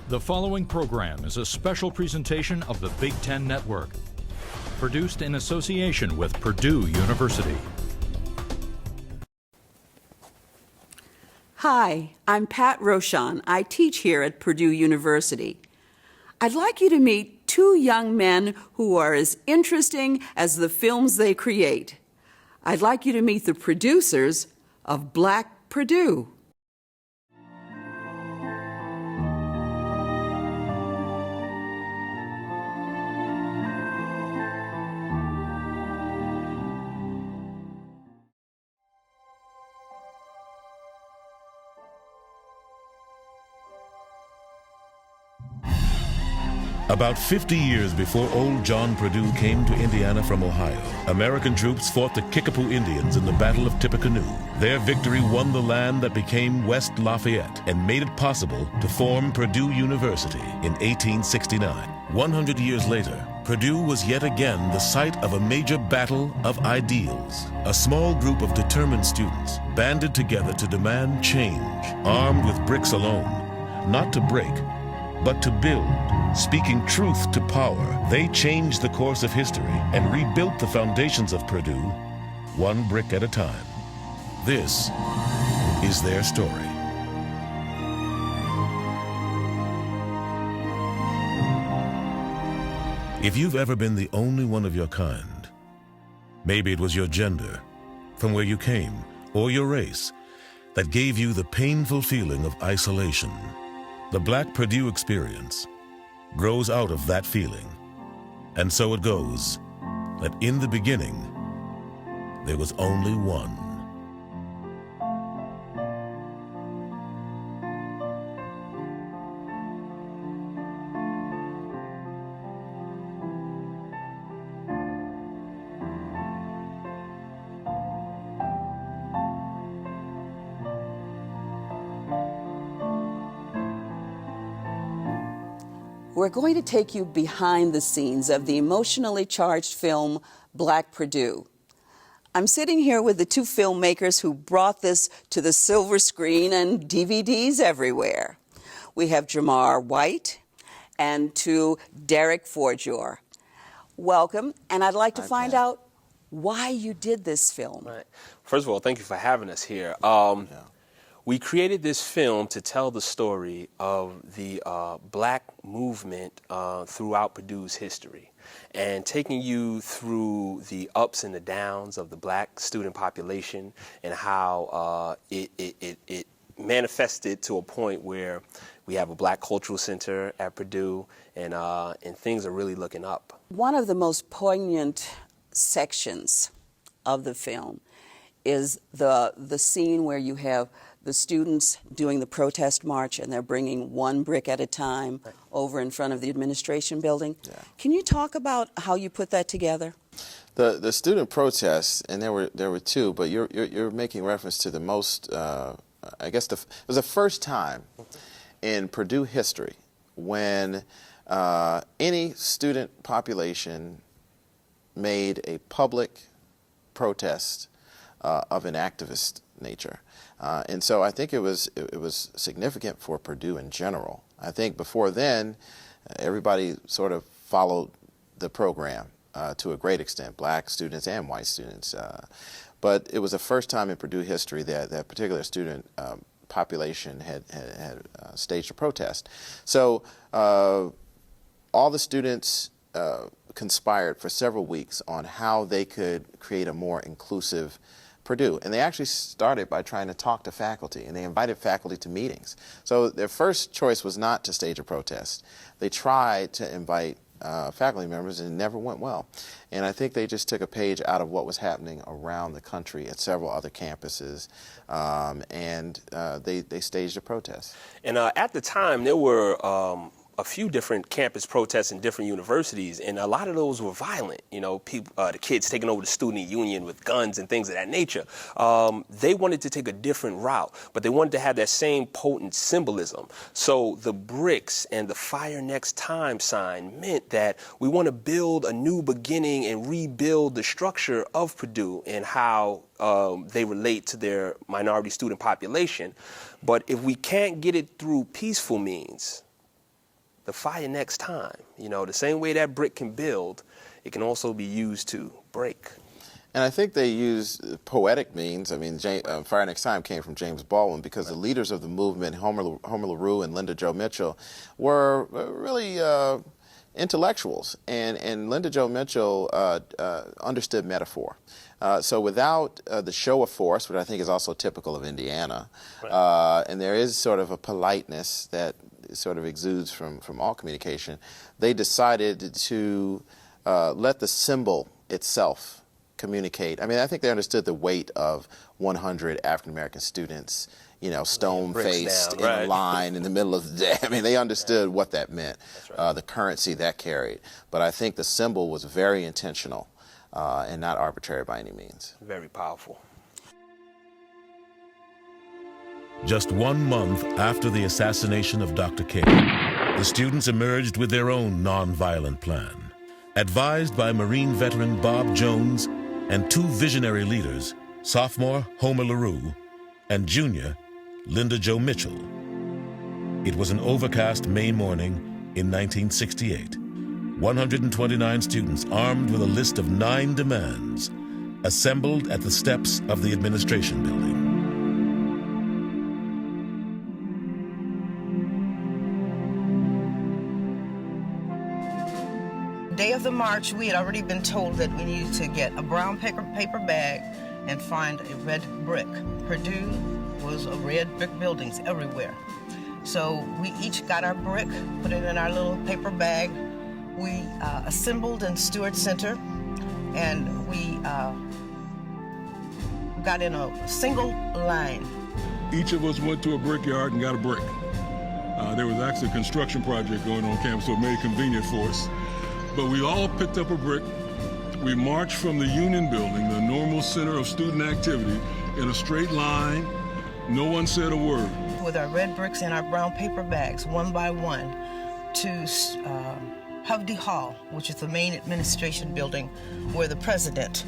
The following program is a special presentation of the Big Ten Network, produced in association with Purdue University. Hi, I'm Pat Rochon. I teach here at Purdue University. I'd like you to meet two young men who are as interesting as the films they create. I'd like you to meet the producers of Black Purdue. About 50 years before old John Purdue came to Indiana from Ohio, American troops fought the Kickapoo Indians in the Battle of Tippecanoe. Their victory won the land that became West Lafayette and made it possible to form Purdue University in 1869. 100 years later, Purdue was yet again the site of a major battle of ideals. A small group of determined students banded together to demand change, armed with bricks alone, not to break, but to build. Speaking truth to power, they changed the course of history and rebuilt the foundations of Purdue, one brick at a time. This is their story. If you've ever been the only one of your kind, maybe it was your gender, from where you came, or your race, that gave you the painful feeling of isolation, the Black Purdue experience grows out of that feeling. And so it goes that in the beginning, there was only one. We're going to take you behind the scenes of the emotionally charged film Black Purdue. I'm sitting here with the two filmmakers who brought this to the silver screen and DVDs everywhere. We have Jamar White and to Derek Fordjour. Welcome, and I'd like to find out why you did this film. Right. First of all, thank you for having us here. We created this film to tell the story of the Black movement throughout Purdue's history, and taking you through the ups and the downs of the Black student population and how it manifested to a point where we have a Black cultural center at Purdue, and things are really looking up. One of the most poignant sections of the film is the scene where you have the students doing the protest march, and they're bringing one brick at a time over in front of the administration building. Yeah. Can you talk about how you put that together? The student protests, and there were two, but you're making reference to the most. I guess it was the first time in Purdue history when any student population made a public protest of an activist nature. And so I think it was significant for Purdue in general. I think before then, everybody sort of followed the program to a great extent, Black students and white students. But it was the first time in Purdue history that that particular student population had staged a protest. So all the students conspired for several weeks on how they could create a more inclusive Purdue. And they actually started by trying to talk to faculty, and they invited faculty to meetings. So their first choice was not to stage a protest. They tried to invite faculty members, and it never went well. And I think they just took a page out of what was happening around the country at several other campuses, and they staged a protest. And at the time, there were a few different campus protests in different universities, and a lot of those were violent. You know, people, the kids taking over the student union with guns and things of that nature. They wanted to take a different route, but they wanted to have that same potent symbolism. So the bricks and the fire next time sign meant that we want to build a new beginning and rebuild the structure of Purdue and how they relate to their minority student population. But if we can't get it through peaceful means, the fire next time. You know, the same way that brick can build, it can also be used to break. And I think they use poetic means. I mean, Fire Next Time came from James Baldwin because the leaders of the movement, Homer LaRue and Linda Jo Mitchell, were really intellectuals. And Linda Jo Mitchell understood metaphor. So without the show of force, which I think is also typical of Indiana, and there is sort of a politeness that sort of exudes from all communication, they decided to let the symbol itself communicate. I mean, I think they understood the weight of 100 African-American students, you know, stone-faced in a line in the middle of the day. I mean, they understood what that meant, the currency that carried. But I think the symbol was very intentional and not arbitrary by any means. Very powerful. Just 1 month after the assassination of Dr. King, the students emerged with their own nonviolent plan. Advised by Marine veteran Bob Jones and 2 visionary leaders, sophomore Homer LaRue and junior Linda Jo Mitchell. It was an overcast May morning in 1968. 129 students armed with a list of 9 demands assembled at the steps of the administration building. Day of the march, we had already been told that we needed to get a brown paper bag and find a red brick. Purdue was a red brick buildings everywhere. So we each got our brick, put it in our little paper bag. We assembled in Stewart Center, and we got in a single line. Each of us went to a brickyard and got a brick. There was actually a construction project going on campus, so it made it convenient for us. But we all picked up a brick. We marched from the Union Building, the normal center of student activity, in a straight line. No one said a word. With our red bricks and our brown paper bags, one by one, to Hovde Hall, which is the main administration building where the president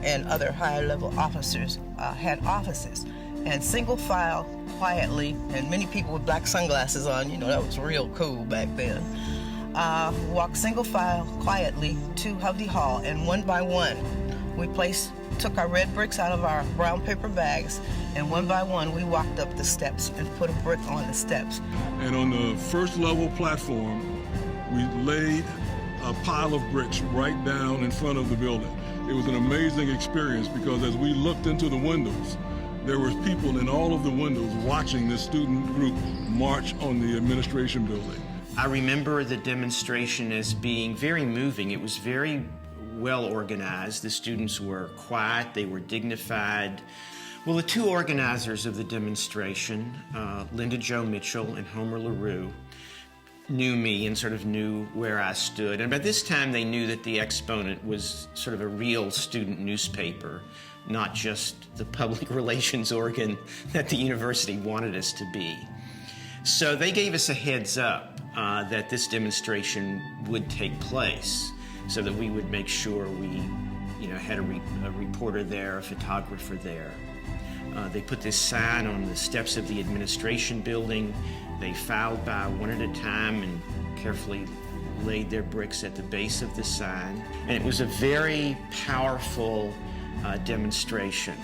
and other higher level officers had offices. And single file, quietly, and many people with black sunglasses on, you know, that was real cool back then. Walked single file quietly to Hovde Hall, and one by one we took our red bricks out of our brown paper bags, and one by one we walked up the steps and put a brick on the steps. And on the first level platform, we laid a pile of bricks right down in front of the building. It was an amazing experience because as we looked into the windows, there were people in all of the windows watching this student group march on the administration building. I remember the demonstration as being very moving. It was very well organized. The students were quiet, they were dignified. Well, the 2 organizers of the demonstration, Linda Jo Mitchell and Homer LaRue, knew me and sort of knew where I stood. And by this time they knew that the Exponent was sort of a real student newspaper, not just the public relations organ that the university wanted us to be. So they gave us a heads up that this demonstration would take place, so that we would make sure we, had a reporter there, a photographer there. They put this sign on the steps of the administration building. They filed by one at a time and carefully laid their bricks at the base of the sign. And it was a very powerful demonstration.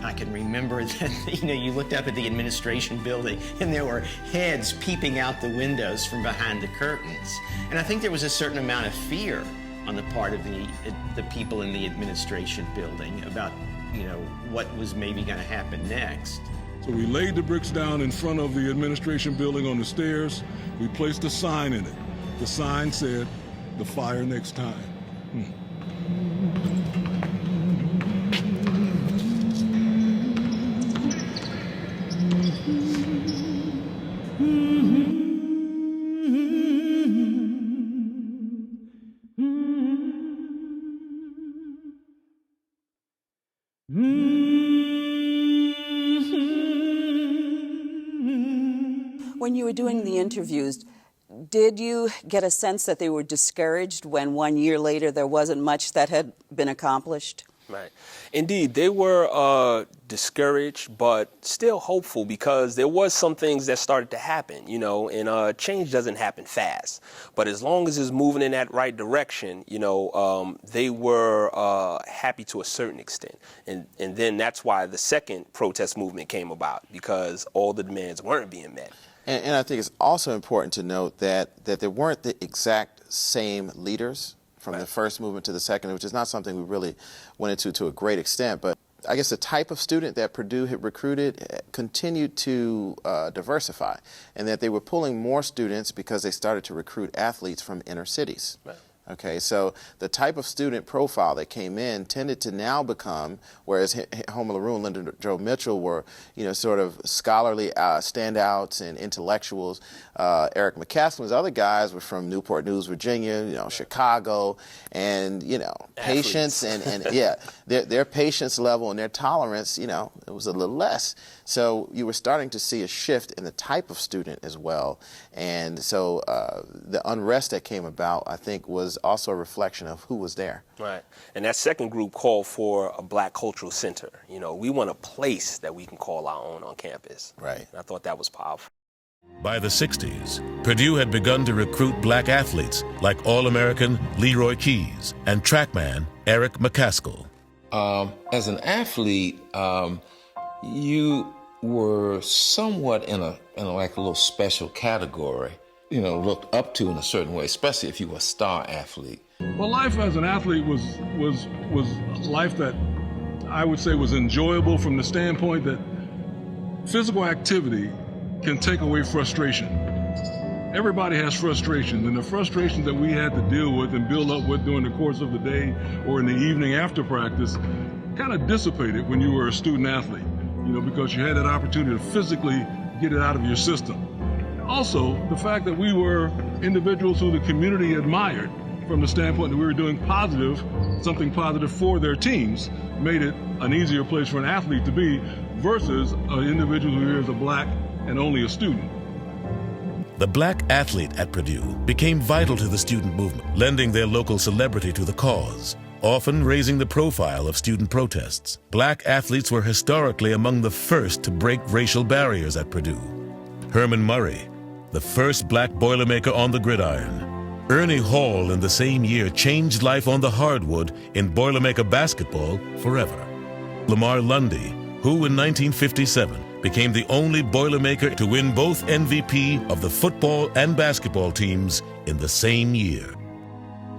I can remember that, you looked up at the administration building and there were heads peeping out the windows from behind the curtains. And I think there was a certain amount of fear on the part of the people in the administration building about, what was maybe going to happen next. So we laid the bricks down in front of the administration building on the stairs. We placed a sign in it. The sign said, "The fire next time." When you were doing the interviews, did you get a sense that they were discouraged when 1 year later there wasn't much that had been accomplished? Right. Indeed, they were discouraged, but still hopeful because there was some things that started to happen, you know, and change doesn't happen fast. But as long as it's moving in that right direction, you know, they were happy to a certain extent. And then that's why the second protest movement came about, because all the demands weren't being met. And I think it's also important to note that there weren't the exact same leaders from the first movement to the second, which is not something we really went into to a great extent. But I guess the type of student that Purdue had recruited continued to diversify, and that they were pulling more students because they started to recruit athletes from inner cities. Right. Okay, so the type of student profile that came in tended to now become, whereas Homer LaRue and Lyndon Joe Mitchell were, you know, sort of scholarly standouts and intellectuals. Eric McCaskill's other guys were from Newport News, Virginia, you know, Chicago, and, you know, patience and yeah, their patience level and their tolerance, you know, it was a little less. So you were starting to see a shift in the type of student as well. And so the unrest that came about, I think, was also a reflection of who was there. Right. And that second group called for a Black cultural center. You know, we want a place that we can call our own on campus. Right. And I thought that was powerful. By the 60s, Purdue had begun to recruit black athletes like All-American Leroy Keys and trackman Eric McCaskill. As an athlete, you were somewhat in a like a little special category, you know, looked up to in a certain way, especially if you were a star athlete. Well, life as an athlete was life that I would say was enjoyable from the standpoint that physical activity can take away frustration. Everybody has frustrations, and the frustrations that we had to deal with and build up with during the course of the day or in the evening after practice kind of dissipated when you were a student athlete, you know, because you had that opportunity to physically get it out of your system. Also, the fact that we were individuals who the community admired from the standpoint that we were doing something positive for their teams, made it an easier place for an athlete to be versus an individual who is a black and only a student. The black athlete at Purdue became vital to the student movement, lending their local celebrity to the cause, often raising the profile of student protests. Black athletes were historically among the first to break racial barriers at Purdue. Herman Murray, the first black Boilermaker on the gridiron. Ernie Hall in the same year changed life on the hardwood in Boilermaker basketball forever. Lamar Lundy, who in 1957 became the only Boilermaker to win both MVP of the football and basketball teams in the same year.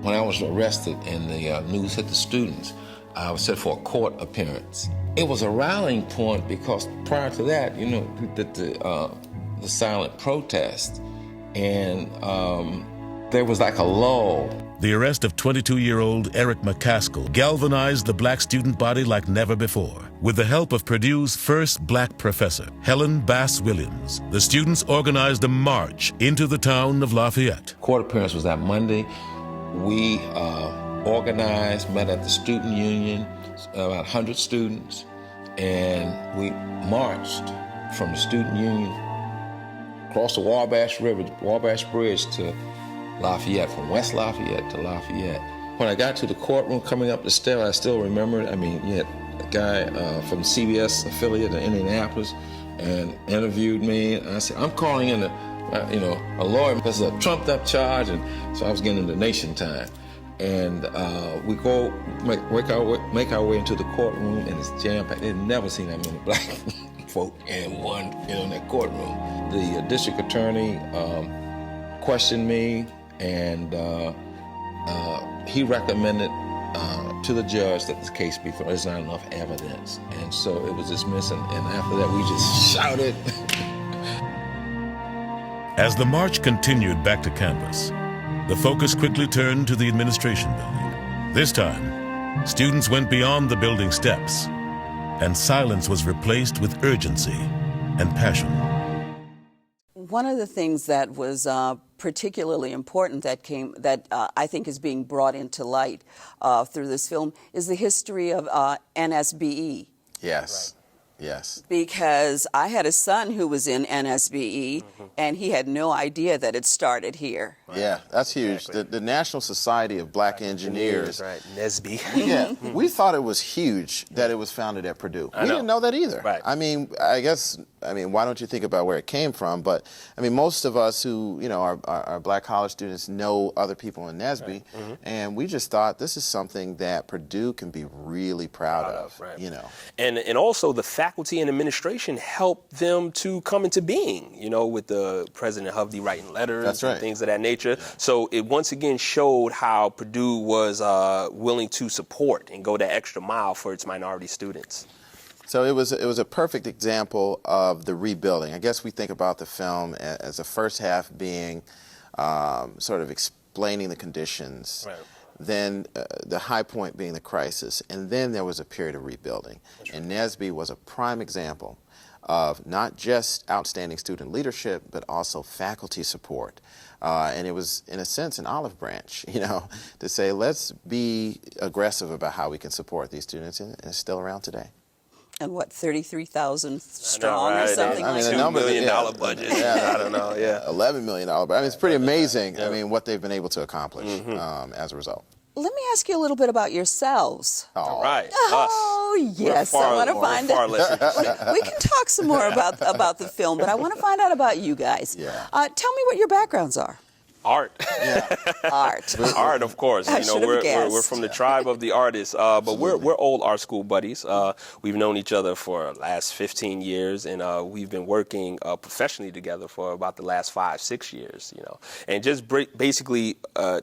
When I was arrested and the news hit the students, I was set for a court appearance. It was a rallying point because prior to that, you know, the silent protest, and there was like a lull. The arrest of 22-year-old Eric McCaskill galvanized the black student body like never before. With the help of Purdue's first black professor, Helen Bass Williams, the students organized a march into the town of Lafayette. Court appearance was that Monday. We organized, met at the student union, about 100 students, and we marched from the student union across the Wabash River, Wabash Bridge to Lafayette, from West Lafayette to Lafayette. When I got to the courtroom coming up the stair, I still remember it. I mean, you had a guy from CBS affiliate in Indianapolis and interviewed me. And I said, I'm calling in a lawyer because it's a trumped up charge. And so I was getting into nation time. And we go make our way into the courtroom, and it's jam-packed. They'd never seen that many black folk in that courtroom. The district attorney questioned me, and he recommended to the judge that the case be thrown. There's not enough evidence. And so it was dismissed, and after that we just shouted. As the march continued back to campus, the focus quickly turned to the administration building. This time, students went beyond the building steps, and silence was replaced with urgency and passion. One of the things that was particularly important that I think is being brought into light through this film is the history of NSBE. Yes. Yes. Because I had a son who was in NSBE, and he had no idea that it started here. Yeah, that's huge. The National Society of Black Engineers. Right, NSBE. Yeah, we thought it was huge that it was founded at Purdue. We didn't know that either. Right. I mean, why don't you think about where it came from? But I mean, most of us who, you know, are black college students know other people in NSBE, and we just thought this is something that Purdue can be really proud of. Right. You know, and also the faculty and administration helped them to come into being. You know, with the President Hovde writing letters and things of that nature. Yeah. So it once again showed how Purdue was willing to support and go that extra mile for its minority students. So it was a perfect example of the rebuilding. I guess we think about the film as the first half being sort of explaining the conditions, then the high point being the crisis, and then there was a period of rebuilding. And NSBE was a prime example of not just outstanding student leadership, but also faculty support. And it was, in a sense, an olive branch, you know, to say, let's be aggressive about how we can support these students, and it's still around today. And what, 33,000 strong or something like that? $2 million budget. Yeah, I don't know, $11 million. I mean, it's pretty amazing, I mean, what they've been able to accomplish as a result. Let me ask you a little bit about yourselves. All right. Oh, yes. I want to find out. We can talk some more about the film, but I want to find out about you guys. Yeah. Tell me what your backgrounds are. Art. Art. Art, of course. You know, we're from the tribe of the artists, but we're old art school buddies. We've known each other for the last 15 years, and we've been working professionally together for about the last 5-6 years. You know, and just basically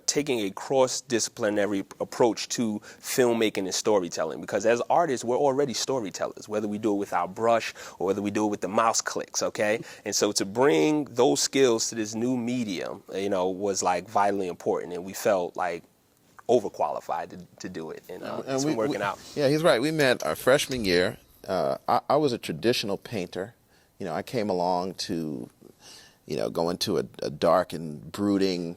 taking a cross-disciplinary approach to filmmaking and storytelling. Because as artists, we're already storytellers, whether we do it with our brush or whether we do it with the mouse clicks. Okay, and so to bring those skills to this new medium, you know, was like vitally important, and we felt like overqualified to do it, and it's been working out. Yeah, he's right. We met our freshman year. I was a traditional painter. You know, I came along to, you know, go into a dark and brooding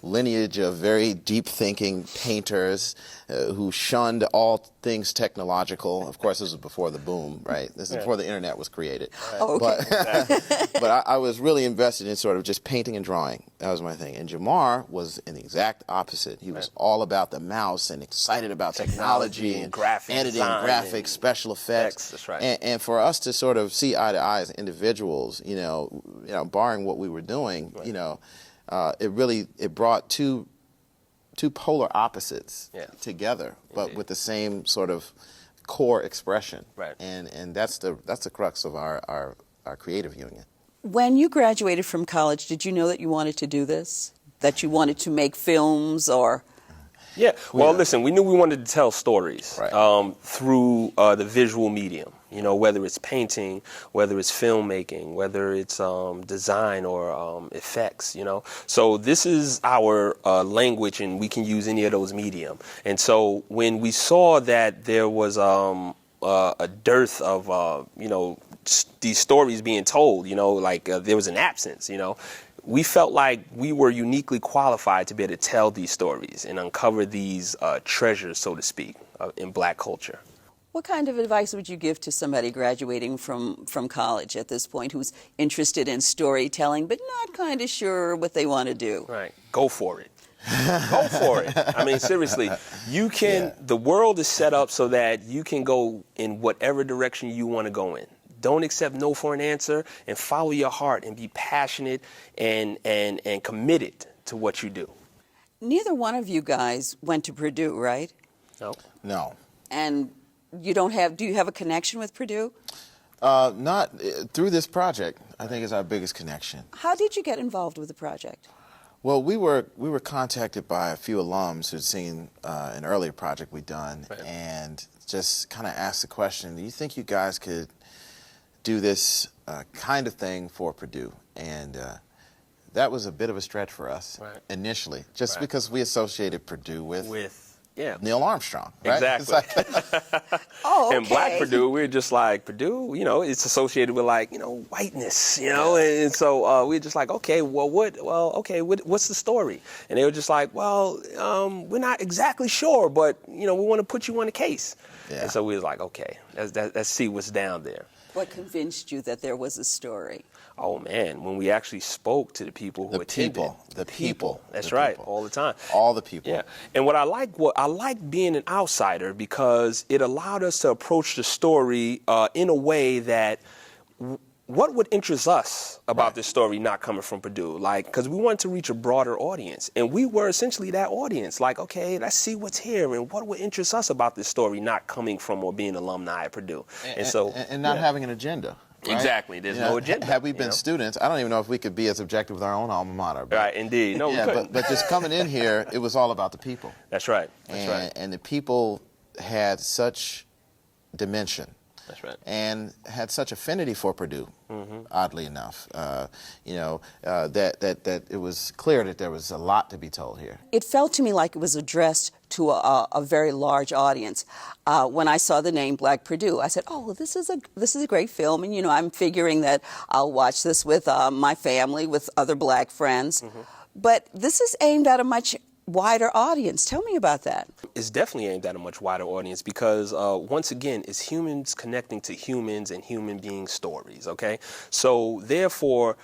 lineage of very deep-thinking painters who shunned all things technological. Of course, this was before the boom, right? This is before the internet was created. Oh, okay. But I was really invested in sort of just painting and drawing. That was my thing. And Jamar was in the exact opposite. He was all about the mouse and excited about technology and graphics, editing, graphics, special effects. That's right. And for us to sort of see eye to eye as individuals, you know, barring what we were doing, you know, it brought two polar opposites together, but with the same sort of core expression. Right. And that's the crux of our creative union. When you graduated from college, did you know that you wanted to do this? That you wanted to make films or? Yeah. Well, listen, we knew we wanted to tell stories through the visual medium. You know, whether it's painting, whether it's filmmaking, whether it's design or effects, you know. So this is our language, and we can use any of those medium. And so when we saw that there was a dearth of, you know, these stories being told, you know, like there was an absence, you know, we felt like we were uniquely qualified to be able to tell these stories and uncover these treasures, so to speak, in black culture. What kind of advice would you give to somebody graduating from college at this point who's interested in storytelling but not kind of sure what they want to do? Right. Go for it. Go for it. I mean, seriously, you can, the world is set up so that you can go in whatever direction you want to go in. Don't accept no for an answer, and follow your heart and be passionate and committed to what you do. Neither one of you guys went to Purdue, right? No. And do you have a connection with Purdue? Not through this project, I think, is our biggest connection. How did you get involved with the project? Well, we were contacted by a few alums who'd seen an earlier project we'd done, and just kind of asked the question, do you think you guys could do this kind of thing for Purdue? And that was a bit of a stretch for us initially, just because we associated Purdue with Neil Armstrong, right? Exactly. Oh, okay. And Black Purdue, we're just like, Purdue, it's associated with like, whiteness, and so we're just like, okay, what's the story? And they were just like, well, we're not exactly sure, but, we want to put you on the case. Yeah. And so we was like, okay, let's see what's down there. What convinced you that there was a story? Oh man, when we actually spoke to the people who attended. The people. That's right, all the time. All the people. Yeah. And what I like being an outsider because it allowed us to approach the story in a way that what would interest us about this story not coming from Purdue? Because we wanted to reach a broader audience. And we were essentially that audience. Like, okay, let's see what's here and what would interest us about this story not coming from or being alumni at Purdue. And not having an agenda. Right? Exactly. There's no agenda. Had we been students, I don't even know if we could be as objective with our own alma mater. But, right, indeed. No, we couldn't. But just coming in here, it was all about the people. That's right. That's right. And the people had such dimension. That's right. And had such affinity for Purdue, oddly enough, that it was clear that there was a lot to be told here. It felt to me like it was addressed to a very large audience. When I saw the name Black Purdue, I said, oh, well, this is a great film, and I'm figuring that I'll watch this with my family, with other Black friends. But this is aimed at a much wider audience. Tell me about that. It's definitely aimed at a much wider audience because, once again, it's humans connecting to humans and human being stories, okay? So, therefore,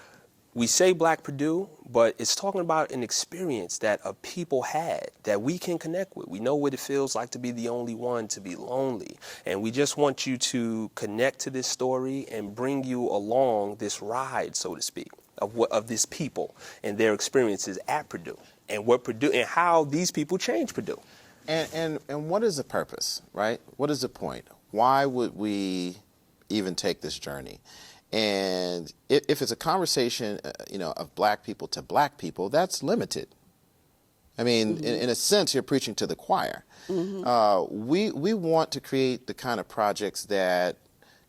we say Black Purdue, but it's talking about an experience that a people had that we can connect with. We know what it feels like to be the only one, to be lonely. And we just want you to connect to this story and bring you along this ride, so to speak, of this people and their experiences at Purdue. And what Purdue and how these people change Purdue. And what is the purpose, right? What is the point? Why would we even take this journey? And if it's a conversation, of Black people to Black people, that's limited. I mean, in a sense, you're preaching to the choir. We want to create the kind of projects that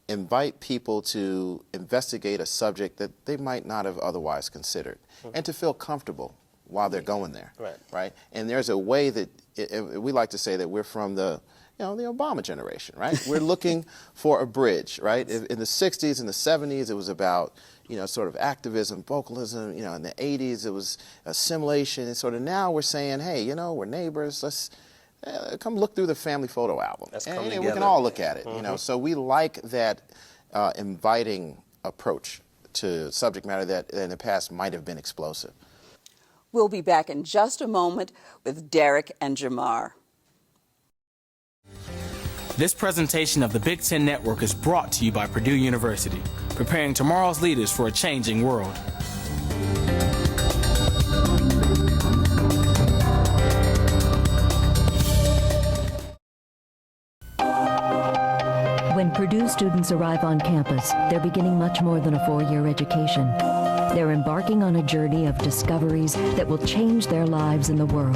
invite people to investigate a subject that they might not have otherwise considered, and to feel comfortable while they're going there, right? And there's a way that we like to say that we're from the Obama generation, right? We're looking for a bridge, right? In the 60s and the 70s, it was about, sort of activism, vocalism. In the 80s, it was assimilation. And sort of now we're saying, hey, we're neighbors. Let's come look through the family photo album. And we can all look at it, So we like that inviting approach to subject matter that in the past might have been explosive. We'll be back in just a moment with Derek and Jamar. This presentation of the Big Ten Network is brought to you by Purdue University, preparing tomorrow's leaders for a changing world. When Purdue students arrive on campus, they're beginning much more than a 4-year education. They're embarking on a journey of discoveries that will change their lives and the world.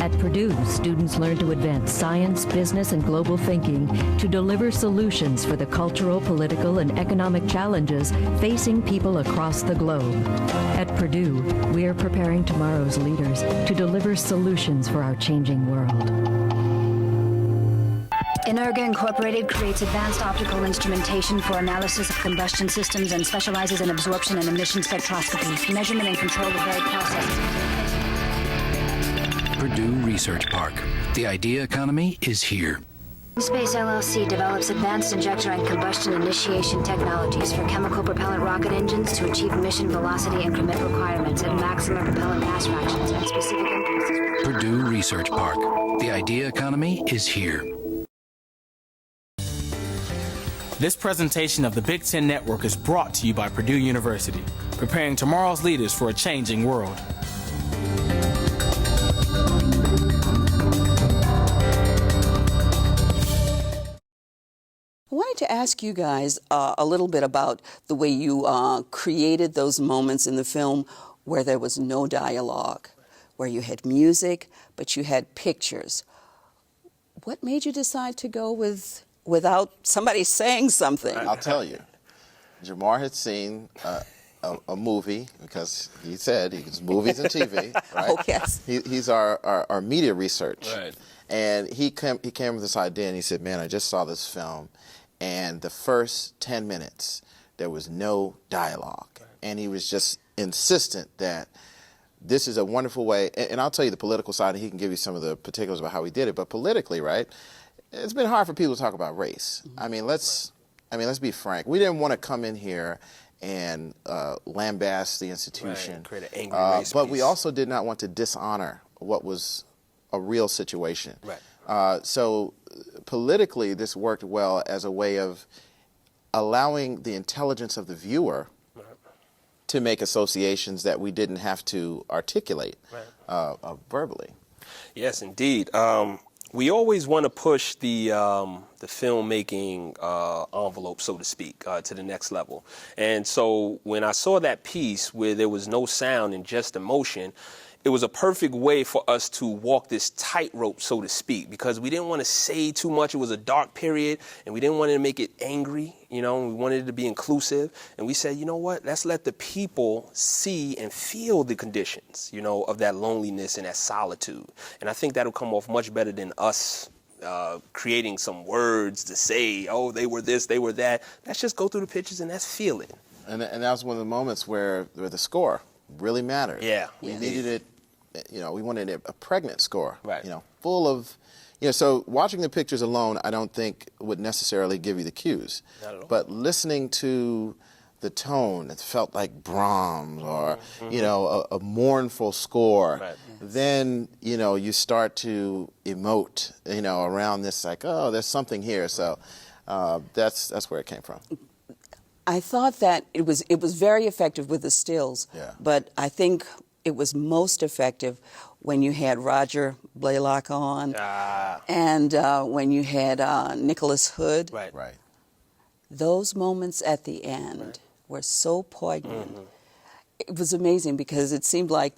At Purdue, students learn to advance science, business, and global thinking to deliver solutions for the cultural, political, and economic challenges facing people across the globe. At Purdue, we are preparing tomorrow's leaders to deliver solutions for our changing world. Energa Incorporated creates advanced optical instrumentation for analysis of combustion systems and specializes in absorption and emission spectroscopy, measurement and control of varied processes. Purdue Research Park. The idea economy is here. Space LLC develops advanced injector and combustion initiation technologies for chemical propellant rocket engines to achieve mission velocity increment requirements at maximum propellant mass fractions and specific increases. Purdue Research Park. The idea economy is here. This presentation of the Big Ten Network is brought to you by Purdue University, preparing tomorrow's leaders for a changing world. I wanted to ask you guys a little bit about the way you created those moments in the film where there was no dialogue, where you had music, but you had pictures. What made you decide to go without somebody saying something? I'll tell you. Jamar had seen a movie, because he said he's movies and TV, right? Oh, yes. He's our media research. Right. And he came with this idea, and he said, man, I just saw this film, and the first 10 minutes, there was no dialogue. Right. And he was just insistent that this is a wonderful way, and I'll tell you the political side, and he can give you some of the particulars about how he did it, but politically, right, it's been hard for people to talk about race. Mm-hmm. I mean, let's be frank. We didn't want to come in here and lambast the institution. Right. Create an angry race but piece. we also did not want to dishonor what was a real situation. Right. So politically, this worked well as a way of allowing the intelligence of the viewer to make associations that we didn't have to articulate verbally. Yes, indeed. We always want to push the filmmaking envelope, so to speak, to the next level. And so when I saw that piece where there was no sound and just emotion, it was a perfect way for us to walk this tightrope, so to speak, because we didn't want to say too much. It was a dark period, and we didn't want to make it angry, we wanted it to be inclusive. And we said, you know what, let's let the people see and feel the conditions, of that loneliness and that solitude. And I think that'll come off much better than us creating some words to say, oh, they were this, they were that. Let's just go through the pictures and let's feel it. And that was one of the moments where the score really mattered. Yeah. We needed it. We wanted a pregnant score, right. Full of, so watching the pictures alone, I don't think would necessarily give you the cues. Not at all. But listening to the tone, it felt like Brahms or, a mournful score. Right. Then, you start to emote, around this, like, oh, there's something here. So that's where it came from. I thought that it was very effective with the stills, but I think it was most effective when you had Roger Blaylock on and when you had Nicholas Hood. Right. Those moments at the end were so poignant. Mm-hmm. It was amazing because it seemed like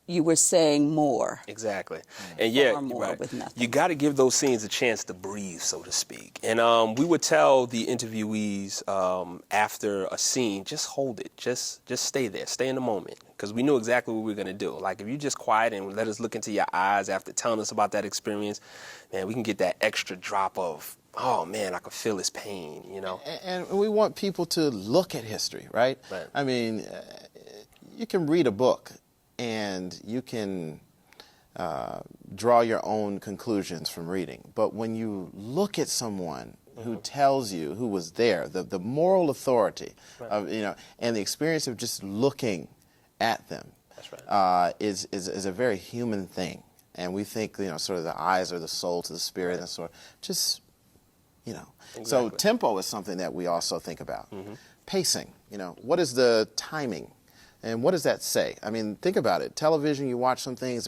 you were saying more. Exactly. And more with nothing. You got to give those scenes a chance to breathe, so to speak. And we would tell the interviewees after a scene, just hold it, just stay there, stay in the moment, because we knew exactly what we were going to do. Like, if you just quiet and let us look into your eyes after telling us about that experience, man, we can get that extra drop of, oh man, I can feel his pain, And we want people to look at history, right? Right. I mean, you can read a book and you can draw your own conclusions from reading. But when you look at someone who tells you, who was there, the moral authority of, and the experience of just looking at them is a very human thing. And we think, sort of the eyes are the soul to the spirit, and sort of just, Exactly. So tempo is something that we also think about. Mm-hmm. Pacing, what is the timing? And what does that say? I mean, think about it. Television, you watch some things,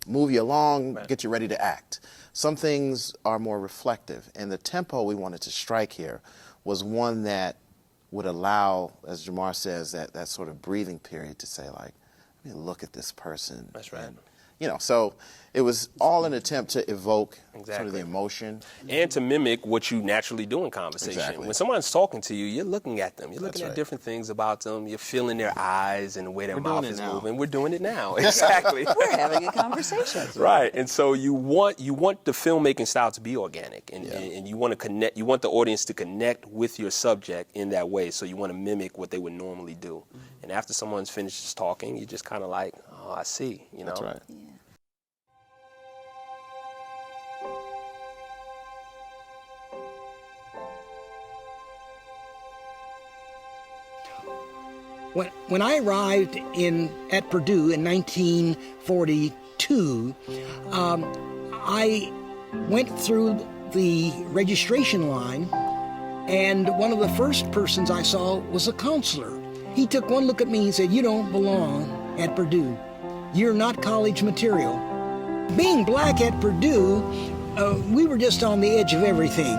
move you along, get you ready to act. Some things are more reflective. And the tempo we wanted to strike here was one that would allow, as Jamar says, that sort of breathing period to say, like, let me look at this person. That's right. And, so it was all an attempt to evoke sort of the emotion. And to mimic what you naturally do in conversation. Exactly. When someone's talking to you, you're looking at them. You're looking That's at different things about them. You're feeling their eyes and the way their We're mouth doing is it now. moving. We're doing it now. Exactly. We're having a conversation. Right. And so you want the filmmaking style to be organic, and you want to connect. You want the audience to connect with your subject in that way. So you want to mimic what they would normally do. Mm-hmm. And after someone's finished talking, you're just kind of like, oh, I see. That's right. Yeah. When I arrived at Purdue in 1942, I went through the registration line, and one of the first persons I saw was a counselor. He took one look at me and said, "You don't belong at Purdue. You're not college material." Being black at Purdue, we were just on the edge of everything.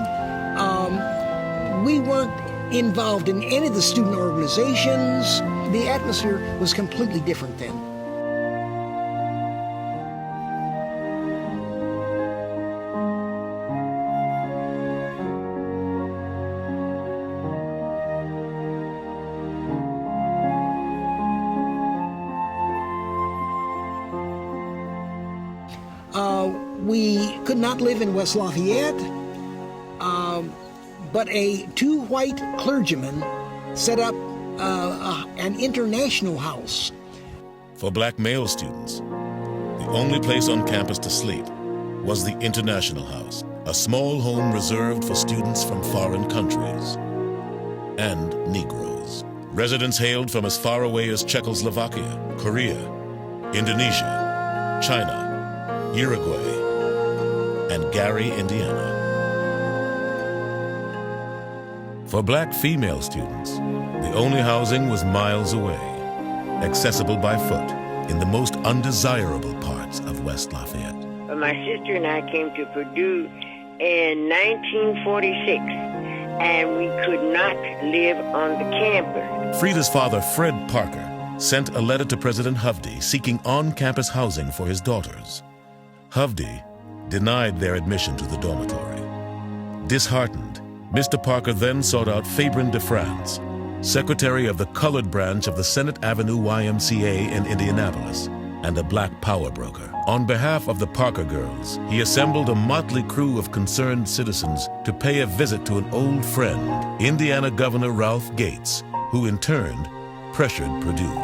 We weren't involved in any of the student organizations. The atmosphere was completely different then. we could not live in West Lafayette, but two white clergymen set up an international house. For black male students, the only place on campus to sleep was the International House, a small home reserved for students from foreign countries and Negroes. Residents hailed from as far away as Czechoslovakia, Korea, Indonesia, China, Uruguay, and Gary, Indiana. For black female students, the only housing was miles away, accessible by foot in the most undesirable parts of West Lafayette. My sister and I came to Purdue in 1946, and we could not live on the campus. Frida's father, Fred Parker, sent a letter to President Hovde seeking on-campus housing for his daughters. Hovde denied their admission to the dormitory. Disheartened, Mr. Parker then sought out Fabrin de France, secretary of the colored branch of the Senate Avenue YMCA in Indianapolis, and a black power broker. On behalf of the Parker girls, he assembled a motley crew of concerned citizens to pay a visit to an old friend, Indiana Governor Ralph Gates, who in turn pressured Purdue.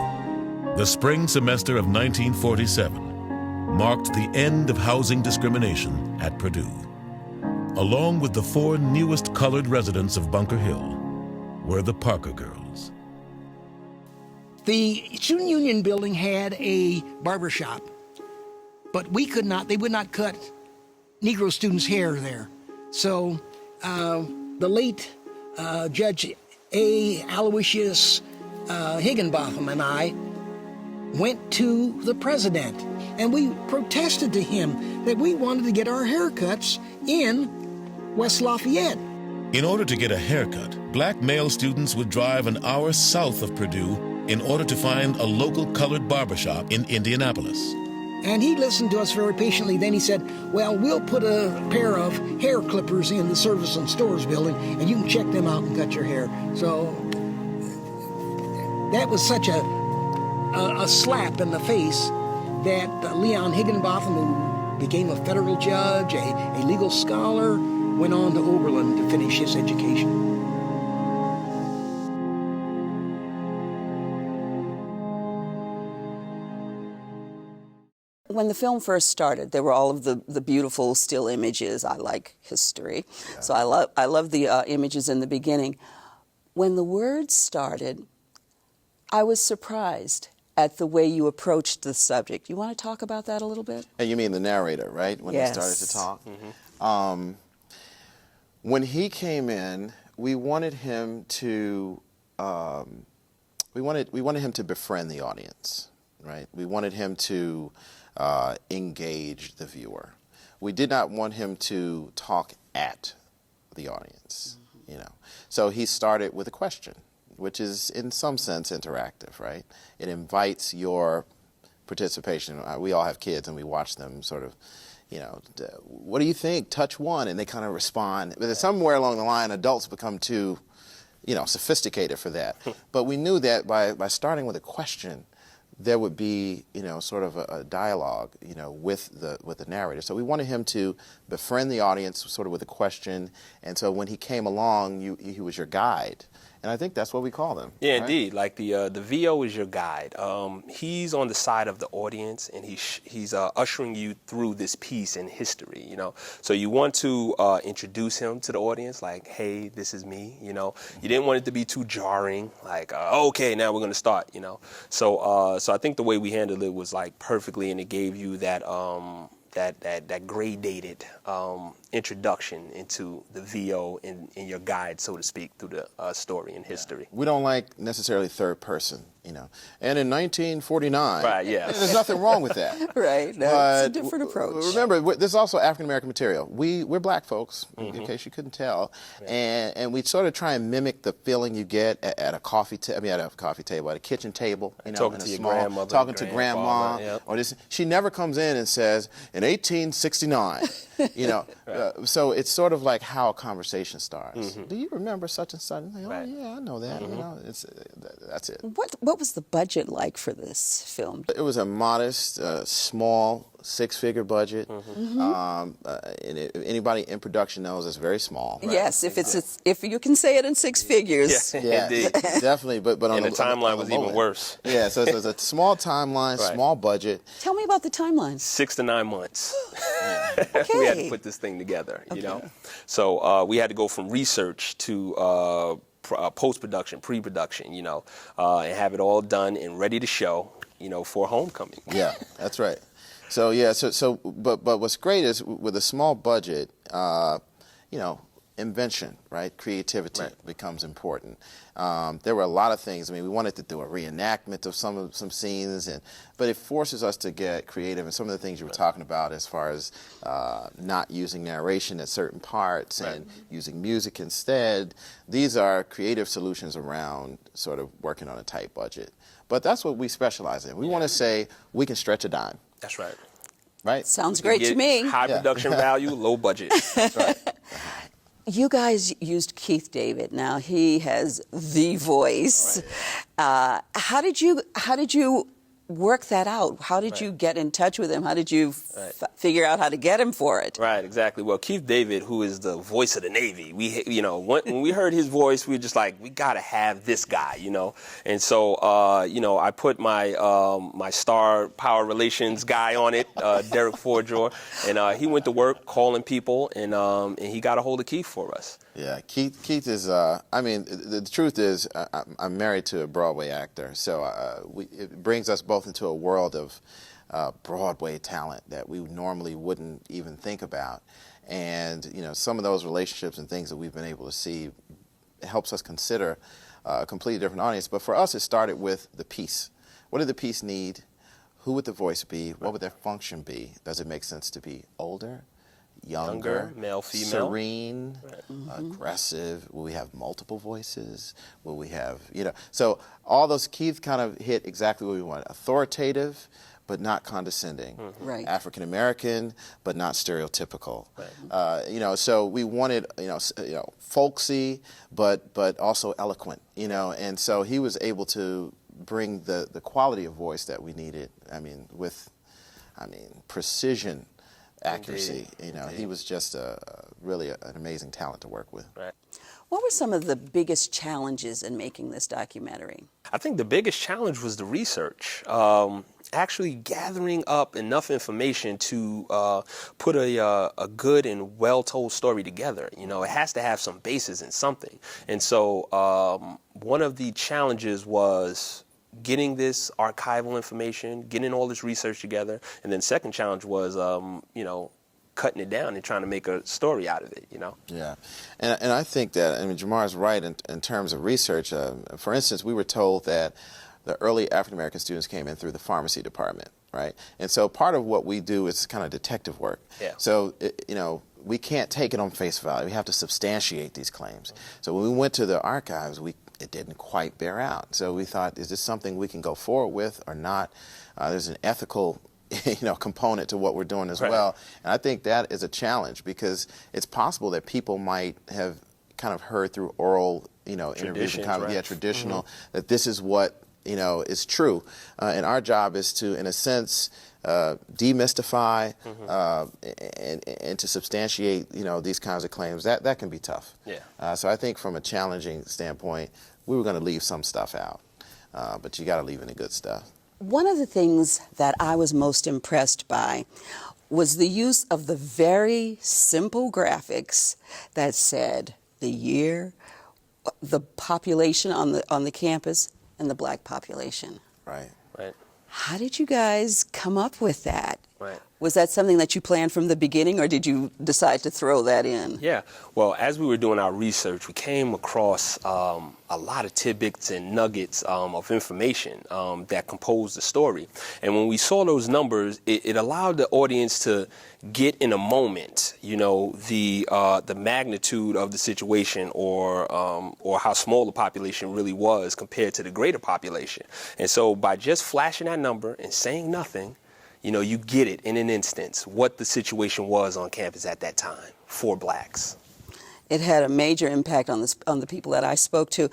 The spring semester of 1947 marked the end of housing discrimination at Purdue. Along with the 4 newest colored residents of Bunker Hill were the Parker girls. The Student Union building had a barber shop, but they would not cut Negro students' hair there. So the late Judge A. Aloysius Higginbotham and I went to the president, and we protested to him that we wanted to get our haircuts in West Lafayette. In order to get a haircut, black male students would drive an hour south of Purdue in order to find a local colored barbershop in Indianapolis. And he listened to us very patiently. Then he said, well, we'll put a pair of hair clippers in the Service and Stores building, and you can check them out and cut your hair. So that was such a slap in the face that Leon Higginbotham, who became a federal judge, a legal scholar, went on to Oberlin to finish his education. When the film first started, there were all of the beautiful still images. I like history, so I love the images in the beginning. When the words started, I was surprised at the way you approached the subject. You want to talk about that a little bit? And you mean the narrator, right? When Yes. he started to talk? Mm-hmm. When he came in, we wanted him to we wanted him to befriend the audience, right? We wanted him to engage the viewer. We did not want him to talk at the audience, you know. So he started with a question, which is in some sense interactive, right? It invites your participation. We all have kids and we watch them sort of, you know, what do you think? Touch one, and they kind of respond. But somewhere along the line, adults become too, you know, sophisticated for that. But we knew that by starting with a question, there would be, you know, sort of a dialogue, you know, with the narrator. So we wanted him to befriend the audience sort of with a question. And so when he came along, he was your guide. And I think that's what we call him. Yeah, right? indeed. Like the VO is your guide. He's on the side of the audience, and he's ushering you through this piece in history. You know, so you want to introduce him to the audience, like, "Hey, this is me." You know, you didn't want it to be too jarring. Like, "Okay, now we're going to start." You know, so I think the way we handled it was like perfectly, and it gave you that that gradated introduction into the VO in your guide, so to speak, through the story and history. We don't like necessarily third person, you know. And in 1949, right, yeah. There's nothing wrong with that. Right, no, but it's a different approach. Remember, this is also African-American material. We're black folks, in case you couldn't tell, and we sort of try and mimic the feeling you get at a coffee table, at a kitchen table, you know, talking to your grandmother, talking to grandma, yep. or this. She never comes in and says, in 1869, you know. Right. So it's sort of like how a conversation starts. Do you remember such and such? Like, Right. yeah, I know that. You know, that's it. What was the budget like for this film? It was a modest, small six-figure budget. And anybody in production knows it's very small. Right? Yes, if you can say it in six figures. Yeah, definitely. But on the timeline was even worse. Yeah, so it's a small timeline, small budget. Tell me about the timeline. 6 to 9 months. Okay. We had to put this thing together, you know. So we had to go from research to post-production, pre-production, you know, and have it all done and ready to show, you know, for homecoming. Yeah, that's right. So but what's great is with a small budget, you know, invention, right? Creativity becomes important. There were a lot of things. I mean, we wanted to do a reenactment of some scenes, but it forces us to get creative. And some of the things you were talking about, as far as not using narration at certain parts and using music instead, these are creative solutions around sort of working on a tight budget. But that's what we specialize in. We want to say we can stretch a dime. That's right. Right? Sounds great to me. High production value, low budget. That's right. You guys used Keith David. Now he has the voice. Right. How did you work that out? How did you get in touch with him? How did you figure out how to get him for it? Right, exactly. Well, Keith David, who is the voice of the Navy, when we heard his voice, we were just like, we got to have this guy, you know. And so, you know, I put my my star power relations guy on it, Derek Fordjour, and he went to work calling people, and he got a hold of Keith for us. Yeah, Keith is, I mean, the truth is, I'm married to a Broadway actor, so it brings us both into a world of Broadway talent that we normally wouldn't even think about. And, you know, some of those relationships and things that we've been able to see helps us consider a completely different audience. But for us, it started with the piece. What did the piece need? Who would the voice be? What would their function be? Does it make sense to be older? Younger, male, female, serene, aggressive? Will we have multiple voices? Will we have, you know, so all those Keith kind of hit exactly what we wanted. Authoritative, but not condescending. Right. African American, but not stereotypical. Right. You know, so we wanted, you know, folksy, but also eloquent. You know, and so he was able to bring the quality of voice that we needed. I mean, with, precision. Accuracy. Indeed. You know, he was just really an amazing talent to work with. Right. What were some of the biggest challenges in making this documentary? I think the biggest challenge was the research. Actually gathering up enough information to put a good and well-told story together. You know, it has to have some basis in something. And so one of the challenges was getting this archival information, getting all this research together, and then second challenge was, you know, cutting it down and trying to make a story out of it, you know? Yeah. And I think that, I mean, Jamar's right in terms of research. For instance, we were told that the early African-American students came in through the pharmacy department, right? And so part of what we do is kind of detective work. Yeah. So, you know, we can't take it on face value. We have to substantiate these claims. So when we went to the archives, it didn't quite bear out. So we thought, is this something we can go forward with or not? There's an ethical, you know, component to what we're doing as well. And I think that is a challenge because it's possible that people might have kind of heard through oral, you know, interviews and kind of, traditional, that this is what, you know, is true. And our job is to, in a sense, demystify and to substantiate, you know, these kinds of claims. That can be tough. Yeah. So I think from a challenging standpoint, we were going to leave some stuff out, but you got to leave in the good stuff. One of the things that I was most impressed by was the use of the very simple graphics that said the year, the population on the campus, and the black population. Right. Right. How did you guys come up with that? Right. Was that something that you planned from the beginning, or did you decide to throw that in? Yeah. Well, as we were doing our research, we came across a lot of tidbits and nuggets of information that composed the story. And when we saw those numbers, it allowed the audience to get in a moment, you know, the magnitude of the situation or how small the population really was compared to the greater population. And so by just flashing that number and saying nothing, you know, you get it in an instance what the situation was on campus at that time for blacks. It had a major impact on the people that I spoke to.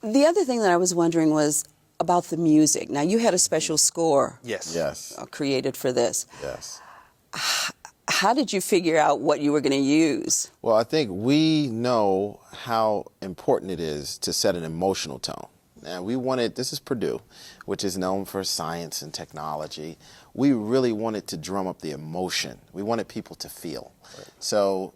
The other thing that I was wondering was about the music. Now, you had a special score yes. created for this. Yes. how did you figure out what you were going to use? Well, I think we know how important it is to set an emotional tone. Now, this is Purdue, which is known for science and technology. We really wanted to drum up the emotion. We wanted people to feel. Right. So,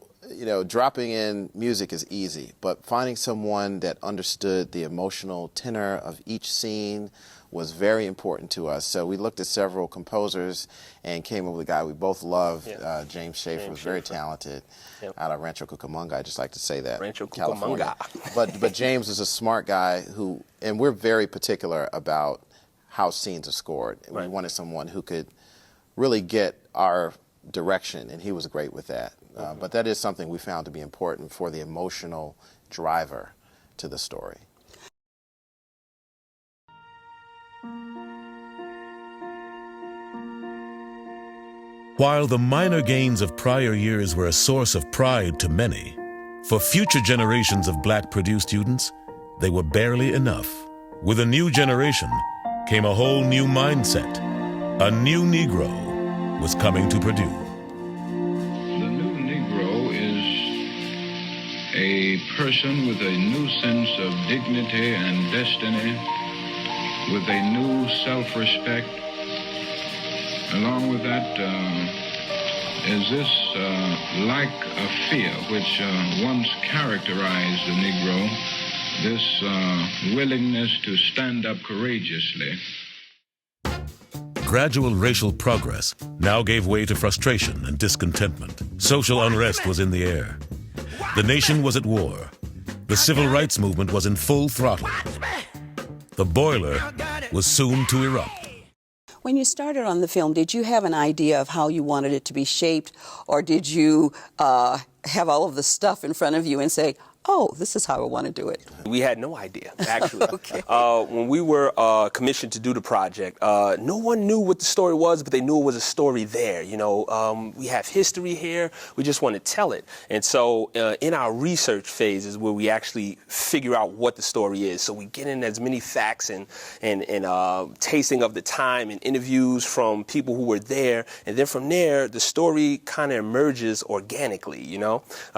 dropping in music is easy, but finding someone that understood the emotional tenor of each scene was very important to us. So we looked at several composers and came up with a guy we both love. Yeah. James Schaefer was very talented. Yep. Out of Rancho Cucamonga. I just like to say that. Rancho California. Cucamonga. But James is a smart guy and we're very particular about how scenes are scored. Right. We wanted someone who could really get our direction, and he was great with that. But that is something we found to be important for the emotional driver to the story. While the minor gains of prior years were a source of pride to many, for future generations of Black Purdue students, they were barely enough. With a new generation came a whole new mindset. A new Negro was coming to Purdue. The new Negro is a person with a new sense of dignity and destiny, with a new self-respect. Along with that is this lack of fear which once characterized the Negro, this willingness to stand up courageously. Gradual racial progress now gave way to frustration and discontentment. Social unrest was in the air. The nation was at war. The civil rights movement was in full throttle. The boiler was soon to erupt. When you started on the film, did you have an idea of how you wanted it to be shaped, or did you have all of the stuff in front of you and say, oh, this is how I want to do it? We had no idea, actually. Okay. When we were commissioned to do the project, no one knew what the story was, but they knew it was a story there. We have history here. We just want to tell it. And so in our research phase is where we actually figure out what the story is. So we get in as many facts and tasting of the time and interviews from people who were there. And then from there, the story kind of emerges organically,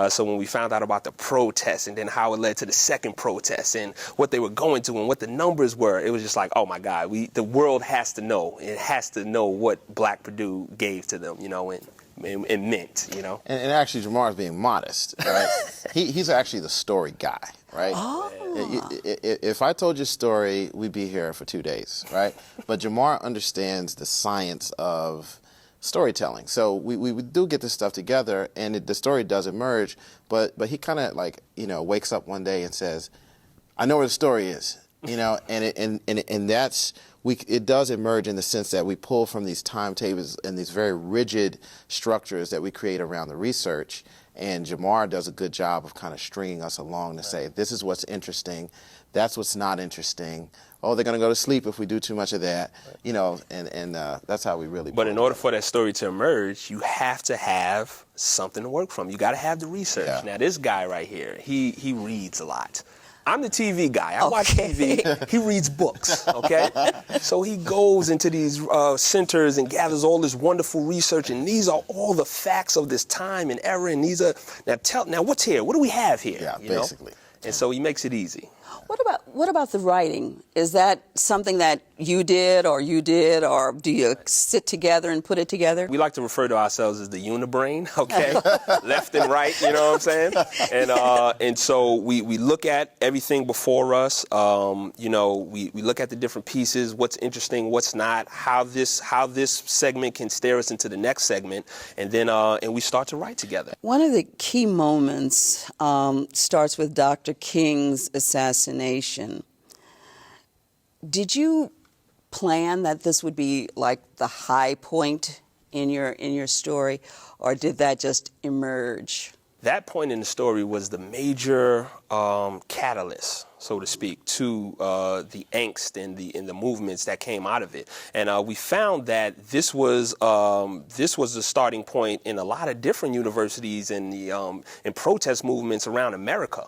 So when we found out about the protest, and then how it led to the second protest and what they were going to and what the numbers were, it was just like, oh my God, the world has to know. It has to know what Black Purdue gave to them, and meant, And actually, Jamar is being modest, right? He's actually the story guy, right? Oh. If I told your story, we'd be here for 2 days, right? But Jamar understands the science of storytelling. So we do get this stuff together, and the story does emerge, but he kind of wakes up one day and says, I know where the story is, and that's, it does emerge in the sense that we pull from these timetables and these very rigid structures that we create around the research, and Jamar does a good job of kind of stringing us along to say, this is what's interesting, that's what's not interesting. Oh, they're going to go to sleep if we do too much of that, and that's how we really. But in order for that story to emerge, you have to have something to work from. You got to have the research. Yeah. Now, this guy right here, he reads a lot. I'm the TV guy. I watch TV. He reads books, okay? So he goes into these centers and gathers all this wonderful research, and these are all the facts of this time and era, and these are, now what's here? What do we have here? Yeah, basically. And so he makes it easy. What about the writing? Is that something that you did, or do you sit together and put it together? We like to refer to ourselves as the unibrain, okay? Left and right, you know what I'm saying? And so we look at everything before us. We look at the different pieces, what's interesting, what's not, how this segment can steer us into the next segment, and then and we start to write together. One of the key moments starts with Dr. King's assassination. Did you plan that this would be like the high point in your story, or did that just emerge? That point in the story was the major catalyst, so to speak, to the angst and the movements that came out of it. And we found that this was the starting point in a lot of different universities and in protest movements around America,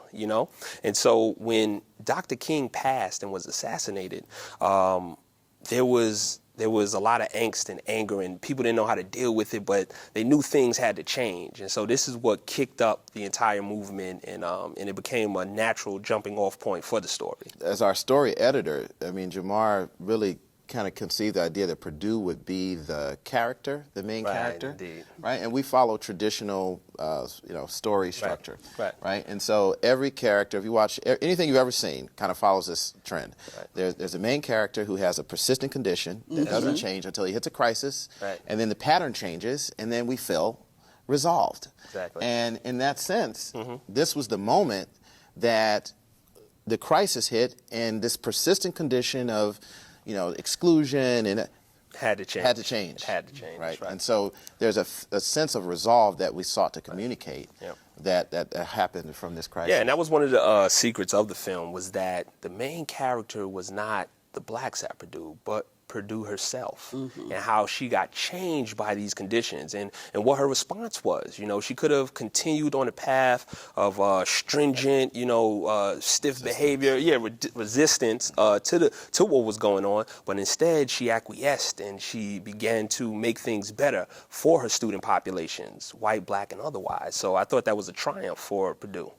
And so when Dr. King passed and was assassinated, there was there was a lot of angst and anger, and people didn't know how to deal with it, but they knew things had to change. And so this is what kicked up the entire movement, and it became a natural jumping off point for the story. As our story editor, I mean, Jamar really kind of conceived the idea that Purdue would be the character, the main character, indeed. right? And we follow traditional, story structure, right? And so every character, if you watch anything you've ever seen, kind of follows this trend. Right. There's a main character who has a persistent condition that doesn't change until he hits a crisis, and then the pattern changes, and then we feel resolved. Exactly. And in that sense, this was the moment that the crisis hit, and this persistent condition of exclusion and had to change. Right. And so there's a sense of resolve that we sought to communicate that happened from this crisis. Yeah, and that was one of the secrets of the film, was that the main character was not the blacks at Purdue, but Purdue herself, and how she got changed by these conditions, and what her response was. She could have continued on a path of stringent, stiff behavior, resistance to what was going on, but instead she acquiesced and she began to make things better for her student populations, white, black, and otherwise. So I thought that was a triumph for Purdue.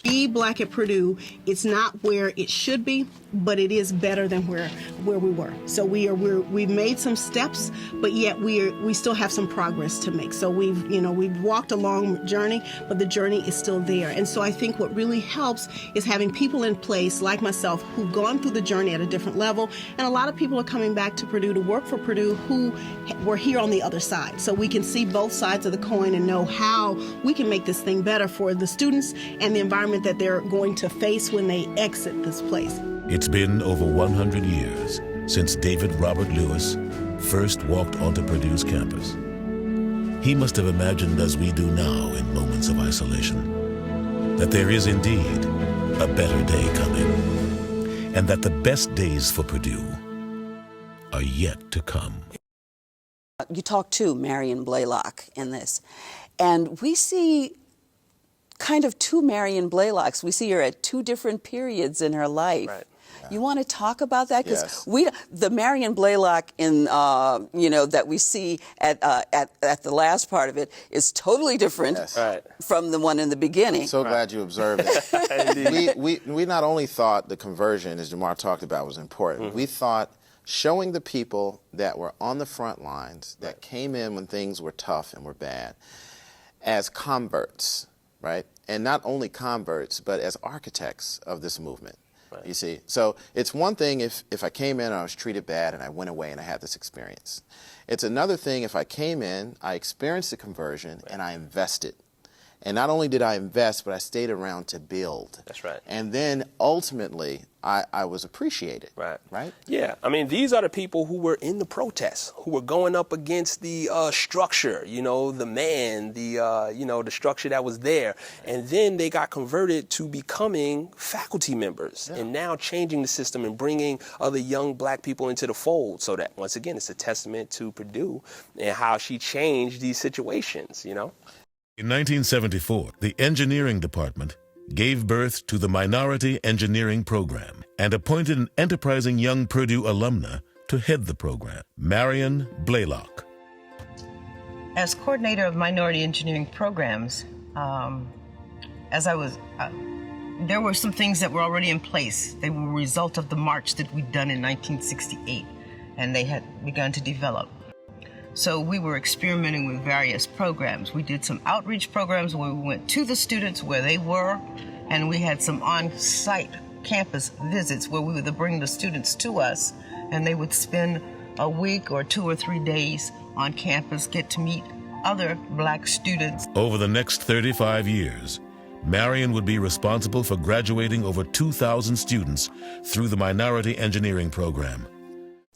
Be black at Purdue, it's not where it should be, but it is better than where we were. So we've made some steps, but yet we still have some progress to make. So we've walked a long journey, but the journey is still there. And so I think what really helps is having people in place like myself who've gone through the journey at a different level, and a lot of people are coming back to Purdue to work for Purdue who were here on the other side. So we can see both sides of the coin and know how we can make this thing better for the students and the environment that they're going to face when they exit this place. It's been over 100 years since David Robert Lewis first walked onto Purdue's campus. He must have imagined, as we do now in moments of isolation, that there is indeed a better day coming, and that the best days for Purdue are yet to come. You talk to Marion Blaylock in this, and we see kind of two Marion Blaylocks. We see her at two different periods in her life. Right. You want to talk about that? Because the Marion Blaylock in that we see at the last part of it is totally different from the one in the beginning. So glad you observed that. we not only thought the conversion, as Jamar talked about, was important. We thought showing the people that were on the front lines, that came in when things were tough and were bad, as converts. Right? And not only converts, but as architects of this movement, you see. So it's one thing if I came in and I was treated bad and I went away and I had this experience. It's another thing if I came in, I experienced the conversion, and I invested. And not only did I invest, but I stayed around to build. That's right. And then ultimately, I was appreciated. Right? Yeah. I mean, these are the people who were in the protests, who were going up against the structure, the man, the structure that was there. And then they got converted to becoming faculty members and now changing the system and bringing other young black people into the fold. So that, once again, it's a testament to Purdue and how she changed these situations, In 1974, the engineering department gave birth to the Minority Engineering Program and appointed an enterprising young Purdue alumna to head the program, Marion Blaylock. As coordinator of minority engineering programs, there were some things that were already in place. They were a result of the march that we'd done in 1968, and they had begun to develop. So we were experimenting with various programs. We did some outreach programs where we went to the students where they were, and we had some on-site campus visits where we would bring the students to us, and they would spend a week or 2 or 3 days on campus, get to meet other black students. Over the next 35 years, Marion would be responsible for graduating over 2,000 students through the Minority Engineering Program.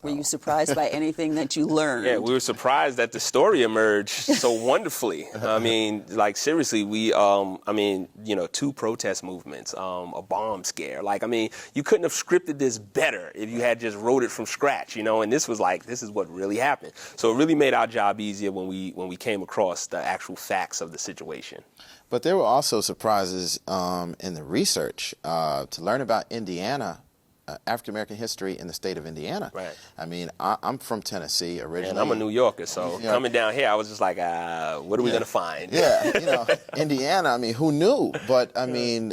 Were you surprised by anything that you learned? Yeah, we were surprised that the story emerged so wonderfully. I mean, like, seriously, we, 2 protest movements, a bomb scare. You couldn't have scripted this better if you had just wrote it from scratch, and this was this is what really happened. So it really made our job easier when we came across the actual facts of the situation. But there were also surprises in the research to learn about Indiana African-American history in the state of Indiana. Right. I mean, I'm from Tennessee originally. And I'm a New Yorker, so coming down here, I was just like, what are we going to find? Yeah, Indiana, I mean, who knew? But, I mean,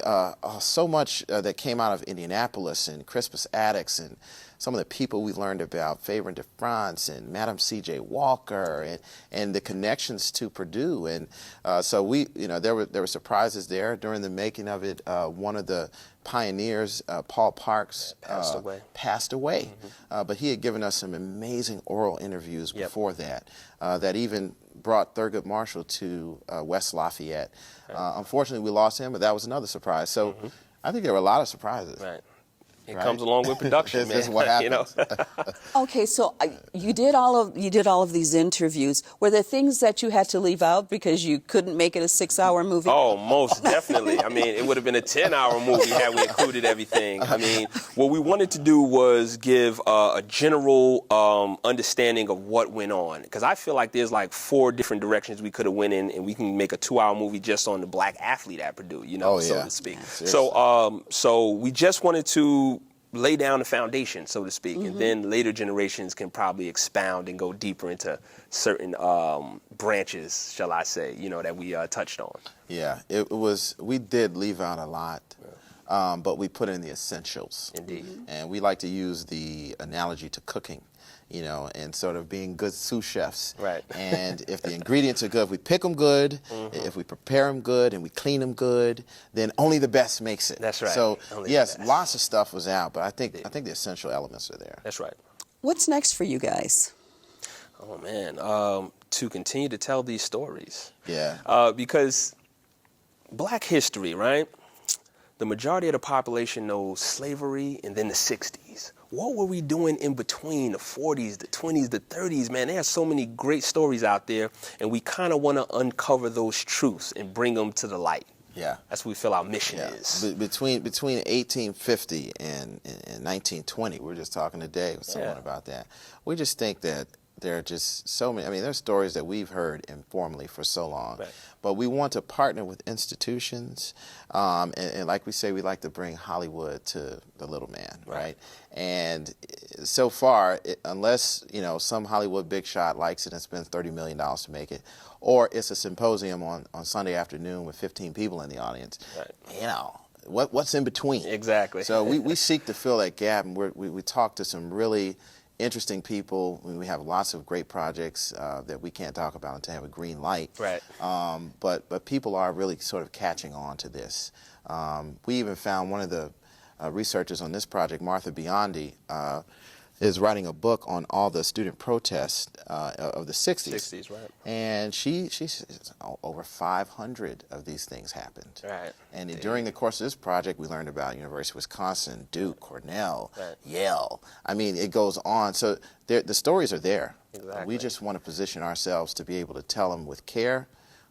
so much that came out of Indianapolis and Crispus Attucks and some of the people we learned about, Fabre de France and Madam C.J. Walker, and the connections to Purdue. And so there were surprises there during the making of it. One of the pioneers, Paul Parks, passed away. Mm-hmm. But he had given us some amazing oral interviews before that, that even brought Thurgood Marshall to West Lafayette. Unfortunately, we lost him, but that was another surprise. So I think there were a lot of surprises. Right. It comes along with production, man. This is what happens. Okay, so you did all of these interviews. Were there things that you had to leave out because you couldn't make it a 6-hour movie? Oh, most definitely. I mean, it would have been a 10-hour movie had we included everything. I mean, what we wanted to do was give a general understanding of what went on, because I feel like there's like 4 different directions we could have went in, and we can make a 2-hour movie just on the black athlete at Purdue, so to speak. Yeah, so we just wanted to lay down the foundation, so to speak, and then later generations can probably expound and go deeper into certain branches, shall I say, that we touched on. Yeah, we did leave out a lot, but we put in the essentials. Indeed. And we like to use the analogy to cooking, and sort of being good sous chefs. Right. And if the ingredients are good, if we pick them good, if we prepare them good, and we clean them good, then only the best makes it. That's right. So Only yes, lots of stuff was out, but I think the essential elements are there. That's right. What's next for you guys? Oh man, to continue to tell these stories. Yeah. Because black history, right? The majority of the population knows slavery and then the 60s. What were we doing in between the 40s, the 20s, the 30s, man? There are so many great stories out there, and we kind of want to uncover those truths and bring them to the light. Yeah. That's what we feel our mission is. Between 1850 and 1920, we were just talking today with someone about that. We just think that there are just so many. I mean, there's stories that we've heard informally for so long. Right. But we want to partner with institutions, and like we say, we like to bring Hollywood to the little man, right? And so far, unless some Hollywood big shot likes it and spends $30 million to make it, or it's a symposium on Sunday afternoon with 15 people in the audience, what's in between? Exactly. So we seek to fill that gap, and we talk to some really interesting people. We have lots of great projects that we can't talk about until they have a green light. Right. But people are really sort of catching on to this. We even found one of the researchers on this project, Martha Biondi, is writing a book on all the student protests of the 60s. 60s, right. And she says over 500 of these things happened. Right. And during the course of this project, we learned about University of Wisconsin, Duke, Cornell, Yale. I mean, it goes on. So the stories are there. Exactly. We just want to position ourselves to be able to tell them with care,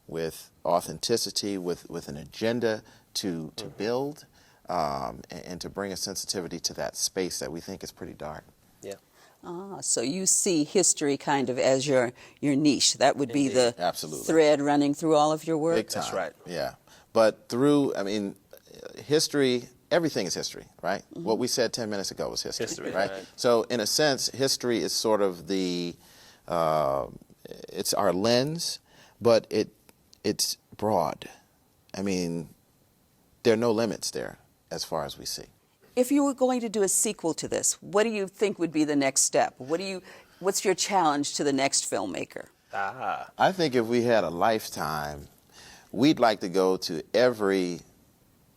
with authenticity, with an agenda to build, and to bring a sensitivity to that space that we think is pretty dark. Yeah. So you see history kind of as your niche. That would be the Absolutely. thread running through all of your work? Big time. That's right. Yeah. But history, everything is history, right? Mm-hmm. What we said 10 minutes ago was history, right? Right. So in a sense, history is sort of it's our lens, but it's broad. I mean, there are no limits there as far as we see. If you were going to do a sequel to this, what do you think would be the next step? What's your challenge to the next filmmaker? I think if we had a lifetime, we'd like to go to every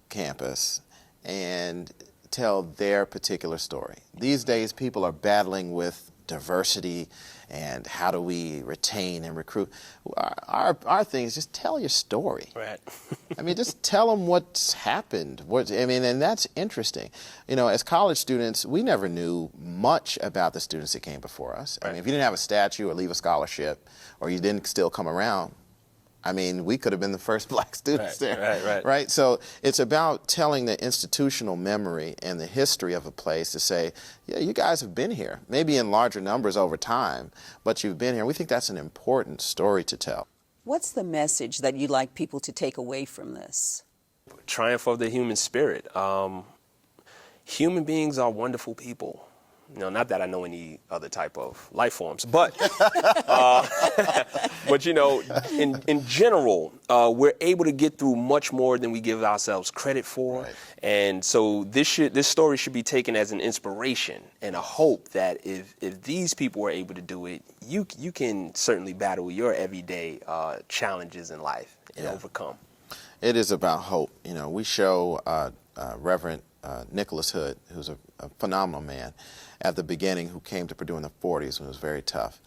campus and tell their particular story. These days, people are battling with diversity and how do we retain and recruit. Our thing is just tell your story. Right. I mean, just tell them what's happened. And that's interesting. As college students, we never knew much about the students that came before us. Right. I mean, if you didn't have a statue or leave a scholarship, or you didn't still come around, I mean, we could have been the first black students there. Right. So it's about telling the institutional memory and the history of a place to say, yeah, you guys have been here, maybe in larger numbers over time, but you've been here. We think that's an important story to tell. What's the message that you'd like people to take away from this? Triumph of the human spirit. human beings are wonderful people. You know, not that I know any other type of life forms, but but you know, in general, we're able to get through much more than we give ourselves credit for. Right. And so this story should be taken as an inspiration and a hope that if these people were able to do it, you can certainly battle your everyday challenges in life and overcome. It is about hope. You know, we show Reverend Nicholas Hood, who's a phenomenal man at the beginning, who came to Purdue in the 40s when it was very tough.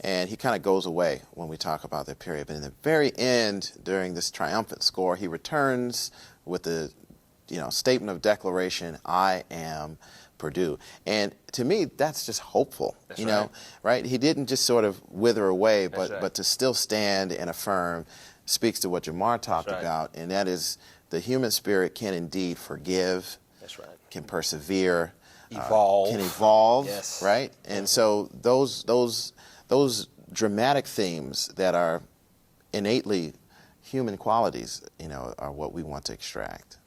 And he kind of goes away when we talk about that period. But in the very end, during this triumphant score, he returns with the statement of declaration, I am Purdue. And to me, that's just hopeful. That's right? He didn't just sort of wither away, but to still stand and affirm speaks to what Jamar talked about, and that is the human spirit can indeed forgive, can persevere, can evolve, right? And so those dramatic themes that are innately human qualities, are what we want to extract.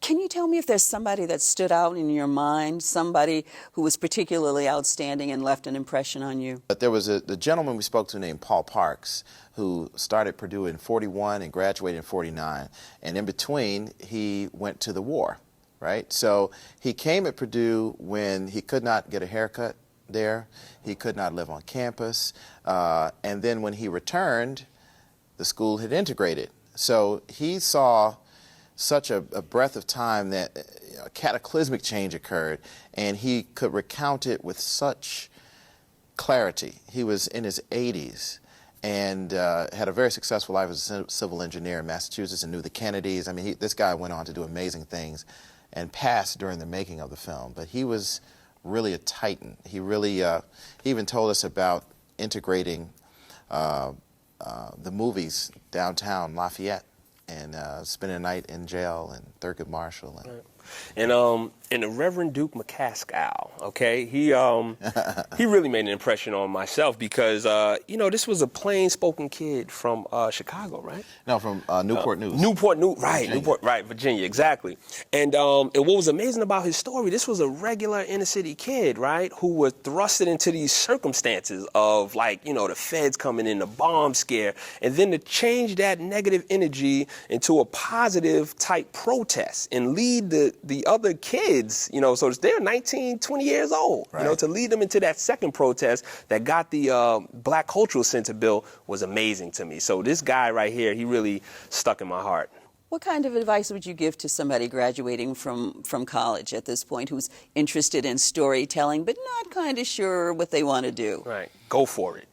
Can you tell me if there's somebody that stood out in your mind, somebody who was particularly outstanding and left an impression on you? But there was the gentleman we spoke to named Paul Parks, who started Purdue in 41 and graduated in 49. And in between, he went to the war, right? So he came at Purdue when he could not get a haircut there. He could not live on campus. And then when he returned, the school had integrated. So he saw such a breadth of time that a cataclysmic change occurred, and he could recount it with such clarity. He was in his 80s and had a very successful life as a civil engineer in Massachusetts and knew the Kennedys. I mean, this guy went on to do amazing things and passed during the making of the film. But he was really a titan. He really, he even told us about integrating the movies downtown Lafayette, and spending a night in jail in Thurgood Marshall. And the Reverend Duke McCaskill, okay, he really made an impression on myself because this was a plain-spoken kid from Chicago, right? No, from Newport News. Virginia, exactly. And what was amazing about his story, this was a regular inner-city kid, right, who was thrusted into these circumstances of, the feds coming in, the bomb scare, and then to change that negative energy into a positive-type protest and lead the other kids, so they're 19, 20 years old, to lead them into that second protest that got the Black Cultural Center bill was amazing to me. So this guy right here, he really stuck in my heart. What kind of advice would you give to somebody graduating from college at this point who's interested in storytelling but not kind of sure what they want to do? Right. Go for it.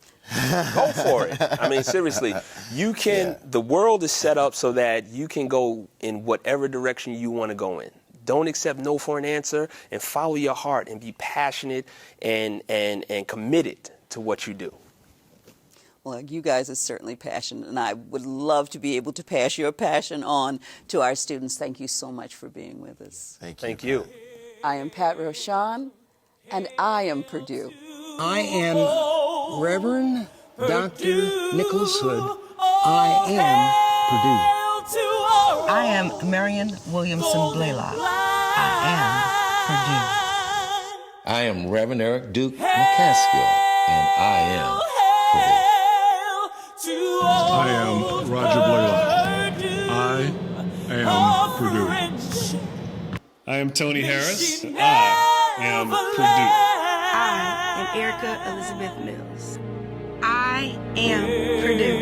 Go for it. I mean, seriously, you can, the world is set up so that you can go in whatever direction you want to go in. Don't accept no for an answer, and follow your heart and be passionate and committed to what you do. Well, you guys are certainly passionate, and I would love to be able to pass your passion on to our students. Thank you so much for being with us. Thank you. I am Pat Roshan, and I am Purdue. I am Reverend Dr. Nicholas Hood. I am Purdue. I am Marion Williamson Blaylock. I am Purdue. I am Reverend Eric Duke McCaskill, and I am Purdue. I am Roger Blaylock. I am Purdue. I am Tony Harris. I am Purdue. I am Erica Elizabeth Mills. I am Purdue.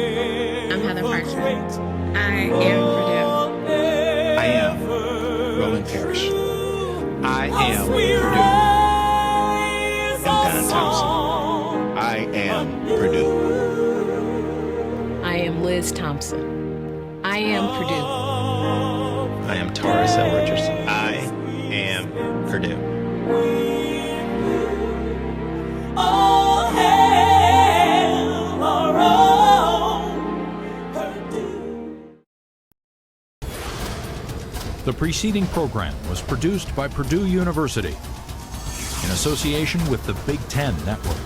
I'm Heather Parchman. I am Purdue. I am Roland Parrish. I am Purdue. I'm Don Thompson. I am Purdue. I am Liz Thompson. I am Purdue. I am Taurus L. Richardson. I am Purdue. All hail our own Purdue. The preceding program was produced by Purdue University in association with the Big Ten Network.